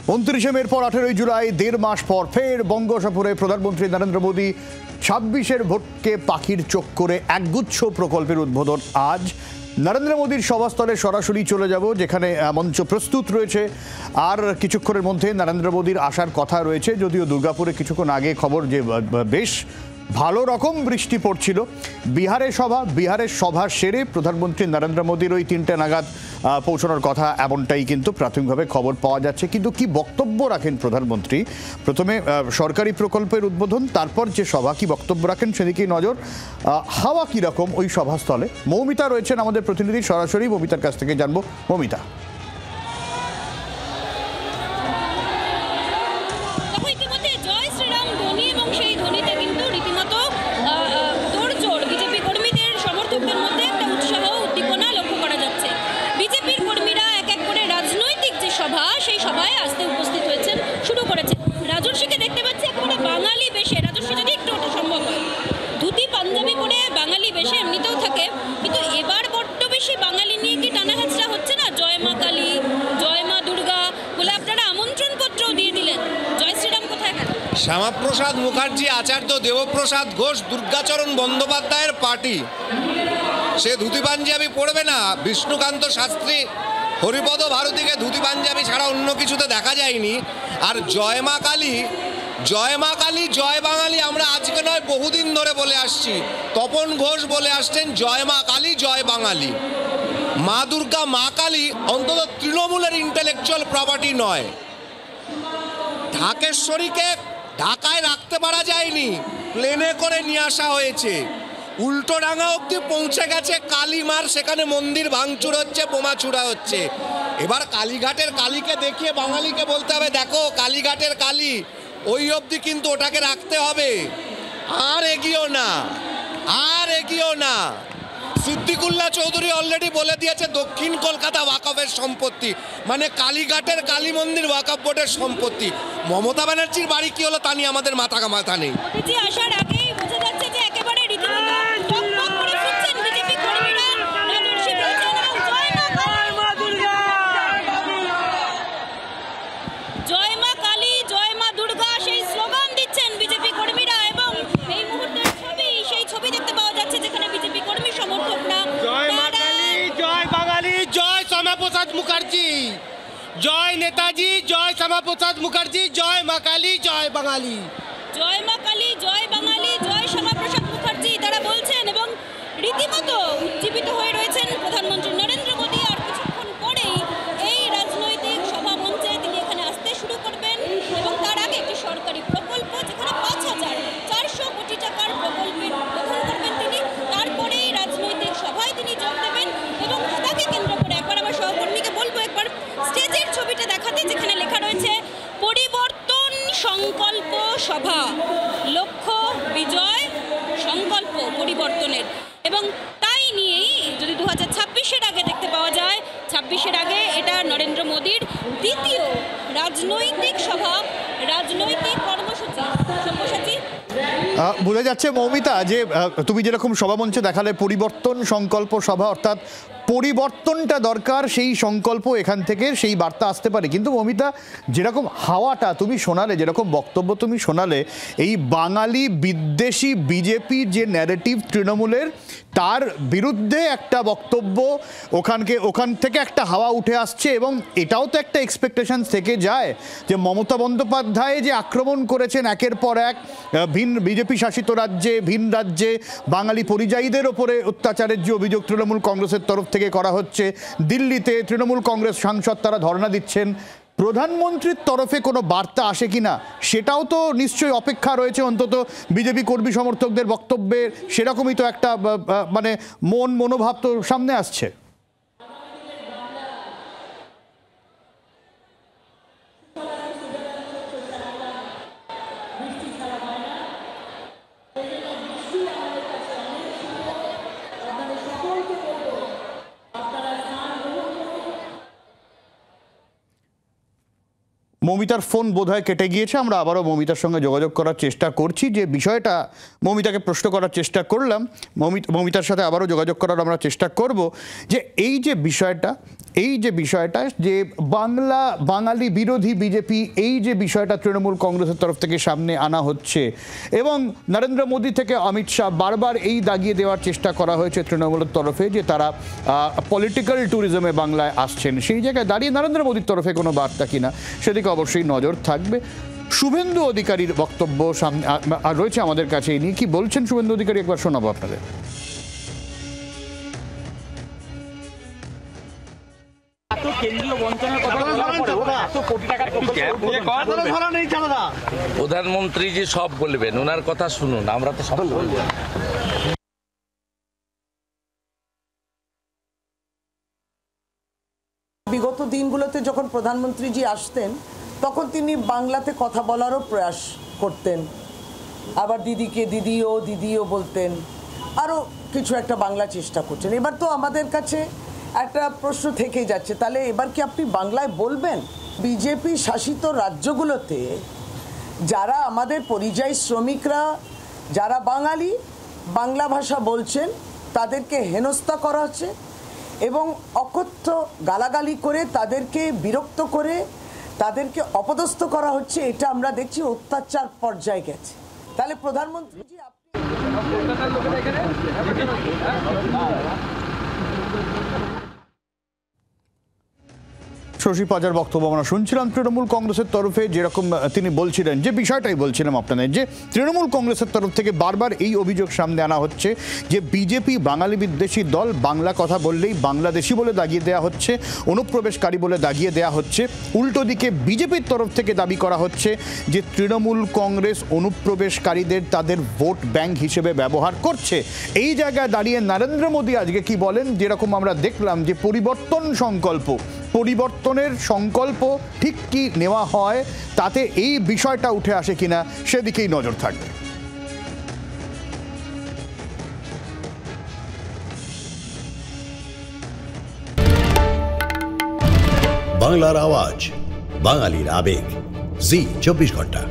29 মের পর 18 জুলাই 1.5 মাস পর ফের বঙ্গোপসাগরে প্রধানমন্ত্রী নরেন্দ্র মোদী 26-এর ভোটকে পাখির চোখ করে একগুচ্ছ প্রকল্পের উদ্বোধন আজ। নরেন্দ্র মোদীর সভাস্থলে সরাসরি চলে যাব, যেখানে মঞ্চ প্রস্তুত রয়েছে। আর কিছুক্ষণের মধ্যে নরেন্দ্র মোদীর আসার কথা রয়েছে, যদিও দুর্গাপুরে কিছুক্ষণ আগে খবর যে বেশ ভালো রকম বৃষ্টি পড়ছিল। বিহারের সভা সেরে প্রধানমন্ত্রী নরেন্দ্র মোদীর ওই 3টে নাগাদ পৌঁছানোর কথা, এমনটাই কিন্তু প্রাথমিকভাবে খবর পাওয়া যাচ্ছে। কিন্তু কি বক্তব্য রাখেন প্রধানমন্ত্রী? প্রথমে সরকারি প্রকল্পের উদ্বোধন, তারপর যে সভা, কি বক্তব্য রাখেন সেদিকেই নজর। হাওয়া কীরকম ওই সভাস্থলে? মৌমিতা রয়েছেন আমাদের প্রতিনিধি, সরাসরি মৌমিতার কাছ থেকে জানবো। মৌমিতা, সেই সভায় আসতে উপস্থিত হয়েছেন, শুরু করেছে। রাজর্ষিকে দেখতে পাচ্ছি একেবারে বাঙালি বেশে। রাজর্ষি যদি একটু ওটা সম্ভব হয়, ধুতি পাঞ্জাবি পরে বাঙালি বেশে এমনিতেও থাকে, কিন্তু এবার বড্ড বেশি বাঙালি নিয়ে কি টানা হেঁচড়া হচ্ছে না? জয় মা কালী, জয় মা দুর্গা বলে আপনারা আমন্ত্রণ পত্রও দিয়ে দিলেন। জয় শ্রীরাম কোথায়? শ্যামাপ্রসাদ মুখার্জি, আচার্য দেবপ্রসাদ ঘোষ, দুর্গাচরণ বন্দ্যোপাধ্যায়ের পার্টি। সে ধুতি পাঞ্জাবি পড়বে না। বিষ্ণুকান্ত শাস্ত্রী, হরিপদ ভারতীকে ধুতি পাঞ্জাবি ছাড়া অন্য কিছুতে দেখা যায়নি। আর জয় মা কালী, জয় মা কালী, জয় বাঙালি আমরা আজকে নয় বহুদিন ধরে বলে আসছি। তপন ঘোষ বলে আসছেন জয় মা কালী, জয় বাঙালি। মা দুর্গা, মা কালী অন্তত তৃণমূলের ইন্টেলেকচুয়াল প্রপার্টি নয়। ঢাকেশ্বরীকে ঢাকায় রাখতে পারা যায়নি, প্লেনে করে নিয়ে আসা হয়েছে। উল্টোডাঙ্গা অব্দি পৌঁছে গেছে কালীমার, সেখানে মন্দির ভাঙচুর হচ্ছে, বোমা ছুড়া হচ্ছে। এবার কালীঘাটের কালীকে দেখিয়ে বাঙালিকে বলতে হবে, দেখো কালীঘাটের কালী, ওই অবধি কিন্তু ওটাকে রাখতে হবে। আর এগিয়েও না, আর এগিয়েও না। সিদ্দিকুল্লাহ চৌধুরী অলরেডি বলে দিয়েছে দক্ষিণ কলকাতা ওয়াকফের সম্পত্তি, মানে কালীঘাটের কালী মন্দির ওয়াকফ বোর্ডের সম্পত্তি। মমতা ব্যানার্জির বাড়ি কি হলো তা নিয়ে আমাদের মাথা নেই। আসার আগেই বোঝা যাচ্ছে যে একেবারে জয় মা কালী, জয় মা দুর্গা সেই স্লোগান দিচ্ছেন বিজেপি কর্মীরা। এবং এই মুহূর্তের ছবি, সেই ছবি দেখতে পাওয়া যাচ্ছে যেখানে বিজেপি কর্মী সমর্থকরা জয় মা কালী, জয় বাঙালি, জয় শ্যামাপ্রসাদ মুখার্জি, জয় নেতাজি, জয় শ্যামাপ্রসাদ মুখার্জি, জয় মা কালী, জয় বাঙালি। জয় মা কালী, জয় বাঙালি, জয় শ্যামাপ্রসাদ মুখার্জি তারা বলছেন, এবং রীতিমতো উজ্জীবিত হয়ে রয়েছেন প্রধানমন্ত্রী নরেন্দ্র মোদী। আর কিছুক্ষণ পরেই এই রাজনৈতিক সভা মঞ্চে তিনি এখানে আসতে শুরু করবেন। এবং তার আগে একটি সরকারি প্রকল্প, যেখানে 5,400 কোটি টাকার প্রকল্পের উদ্বোধন করবেন তিনি। তারপরেই রাজনৈতিক সভায় তিনি যোগ দেবেন। এবং তাকে কেন্দ্র করে একবার আমার সহকর্মীকে বলবো একবার স্টেজের ছবিটা দেখাতে, যেখানে লেখা রয়েছে পরিবর্তন সংকল্প সভা, লক্ষ্য বিজয়, সংকল্প পরিবর্তনের। এবং তাই নিয়েই যদি 2026-এর আগে দেখতে পাওয়া যায়, 26-এর আগে এটা নরেন্দ্র মোদীর দ্বিতীয় রাজনৈতিক সভা, রাজনৈতিক কর্মসূচি। সব্যসাচী, বোঝা যাচ্ছে মৌমিতা যে তুমি যেরকম সভামঞ্চে দেখালে পরিবর্তন সংকল্প সভা, অর্থাৎ পরিবর্তনটা দরকার, সেই সংকল্প এখান থেকে সেই বার্তা আসতে পারে। কিন্তু মৌমিতা, যেরকম হাওয়াটা তুমি শোনালে, যেরকম বক্তব্য তুমি শোনালে, এই বাঙালি বিদ্বেষী বিজেপি যে ন্যারেটিভ তৃণমূলের, তার বিরুদ্ধে একটা বক্তব্য, ওখান থেকে একটা হাওয়া উঠে আসছে। এবং এটাও তো একটা এক্সপেকটেশন থেকে যায় যে মমতা বন্দ্যোপাধ্যায় যে আক্রমণ করেছেন একের পর এক বিজেপি শাসিত রাজ্যে, ভিন রাজ্যে বাঙালি পরিযায়ীদের ওপরে অত্যাচারের যে অভিযোগ তৃণমূল কংগ্রেসের তরফ থেকে করা হচ্ছে, দিল্লিতে তৃণমূল কংগ্রেস সাংসদ তারা ধর্ণা দিচ্ছেন, প্রধানমন্ত্রীর তরফে কোনো বার্তা আসে কিনা সেটাও তো নিশ্চয়ই অপেক্ষা রয়েছে। অন্তত বিজেপি কর্মী সমর্থকদের বক্তব্যের সেরকমই তো একটা মানে মনোভাব তো সামনে আসছে। মৌমিতার ফোন বোধহয় কেটে গিয়েছে। আমরা আবারও মৌমিতার সঙ্গে যোগাযোগ করার চেষ্টা করছি, যে বিষয়টা মৌমিতাকে প্রশ্ন করার চেষ্টা করলাম। মৌমিতার সাথে আবারও যোগাযোগ করার আমরা চেষ্টা করব যে এই যে বিষয়টা, এই যে বিষয়টা যে বাঙালি বিরোধী বিজেপি, এই যে বিষয়টা তৃণমূল কংগ্রেসের তরফ থেকে সামনে আনা হচ্ছে এবং নরেন্দ্র মোদী থেকে অমিত শাহ বারবার এই দাগিয়ে দেওয়ার চেষ্টা করা হয়েছে তৃণমূলের তরফে যে তারা পলিটিক্যাল ট্যুরিজমে বাংলায় আসছেন, সেই জায়গায় দাঁড়িয়ে নরেন্দ্র মোদীর তরফে কোনো বার্তা কিনা সেদিকে অবশ্যই নজর থাকবে। শুভেন্দু অধিকারীর বক্তব্য সামনে রয়েছে আমাদের কাছে, এই নিয়ে কি বলছেন শুভেন্দু অধিকারী একবার শোনাবো আপনাদের। প্রধানমন্ত্রী যে সব বলবেন, ওনার কথা শুনুন, আমরা তো সব বলবো। বিগত দিনগুলোতে যখন প্রধানমন্ত্রীজি আসতেন তখন তিনি বাংলাতে কথা বলারও প্রয়াস করতেন, আবার দিদিও বলতেন, আরও কিছু একটা বাংলা চেষ্টা করছেন। এবার তো আমাদের কাছে একটা প্রশ্ন থেকে যাচ্ছে, তাহলে এবার কি আপনি বাংলায় বলবেন? বিজেপি শাসিত রাজ্যগুলোতে যারা আমাদের পরিযায়ী শ্রমিকরা, যারা বাঙালি বাংলা ভাষা বলছেন, তাদেরকে হেনস্থা করা হচ্ছে এবং অকথ্য গালাগালি করে তাদেরকে বিরক্ত করে তাদেরকে অপদস্থ করা হচ্ছে। এটা আমরা দেখছি অত্যাচার পর্যায়ে গেছে। তাহলে প্রধানমন্ত্রীজি শশী পাজার বক্তব্য আমরা শুনছিলাম তৃণমূল কংগ্রেসের তরফে, যেরকম তিনি বলছিলেন, যে বিষয়টাই বলছিলাম আপনাদের, যে তৃণমূল কংগ্রেসের তরফ থেকে বারবার এই অভিযোগ সামনে আনা হচ্ছে যে বিজেপি বাঙালি বিদ্বেষী দল, বাংলা কথা বললেই বাংলাদেশি বলে দাগিয়ে দেওয়া হচ্ছে, অনুপ্রবেশকারী বলে দাগিয়ে দেওয়া হচ্ছে। উল্টো দিকে বিজেপির তরফ থেকে দাবি করা হচ্ছে যে তৃণমূল কংগ্রেস অনুপ্রবেশকারীদের তাদের ভোট ব্যাংক হিসেবে ব্যবহার করছে। এই জায়গায় দাঁড়িয়ে নরেন্দ্র মোদী আজকে কি বলেন, যেরকম আমরা দেখলাম যে পরিবর্তনের সংকল্প ঠিক কি নেওয়া হয়, তাতে এই বিষয়টা উঠে আসে কিনা সেদিকেই নজর থাকবে। বাংলার আওয়াজ, বাঙালির আবেগ, জি 24 ঘন্টা।